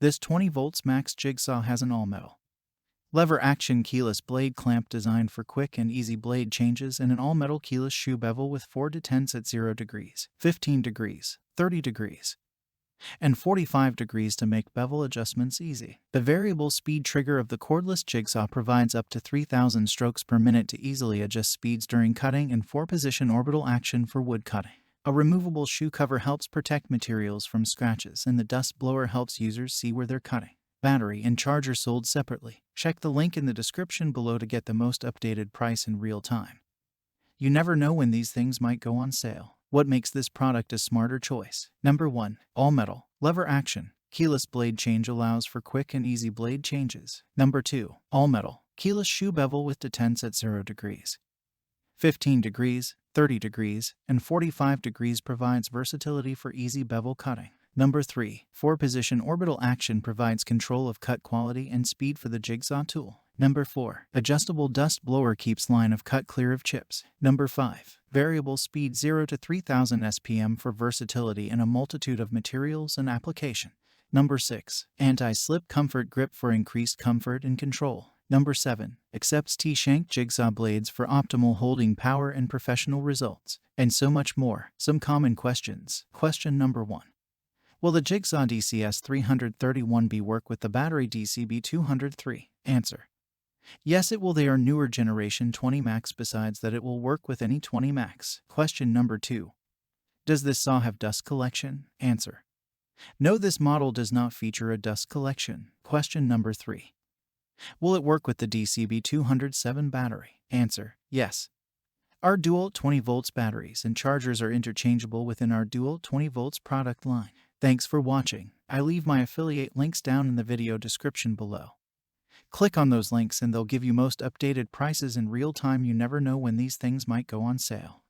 This 20 volts MAX JigSaw has an all-metal lever action keyless blade clamp designed for quick and easy blade changes and an all-metal keyless shoe bevel with 4 detents at 0 degrees, 15 degrees, 30 degrees, and 45 degrees to make bevel adjustments easy. The variable speed trigger of the cordless jigsaw provides up to 3,000 strokes per minute to easily adjust speeds during cutting and 4-position orbital action for wood cutting. A removable shoe cover helps protect materials from scratches, and the dust blower helps users see where they're cutting. Battery and charger sold separately. Check the link in the description below to get the most updated price in real time. You never know when these things might go on sale. What makes this product a smarter choice? Number 1. All-metal. Lever action. Keyless blade change allows for quick and easy blade changes. Number 2. All-metal. Keyless shoe bevel with detents at 0 degrees, 15 degrees, 30 degrees, and 45 degrees provides versatility for easy bevel cutting. Number 3. 4-position orbital action provides control of cut quality and speed for the jigsaw tool. Number 4. Adjustable dust blower keeps line of cut clear of chips. Number 5. Variable speed 0 to 3000 SPM for versatility in a multitude of materials and application. Number 6. Anti-slip comfort grip for increased comfort and control. Number 7. Accepts T-shank jigsaw blades for optimal holding power and professional results. And so much more. Some common questions. Question number 1. Will the Jigsaw DCS331B work with the battery DCB203? Answer. Yes, it will. They are newer generation 20 MAX. Besides that, it will work with any 20 MAX. Question number 2. Does this saw have dust collection? Answer. No, this model does not feature a dust collection. Question number 3. Will it work with the DCB207 battery? Answer. Yes. Our DEWALT 20 volts batteries and chargers are interchangeable within our DEWALT 20 volts product line. Thanks for watching. I leave my affiliate links down in the video description below. Click on those links and they'll give you most updated prices in real time. You never know when these things might go on sale.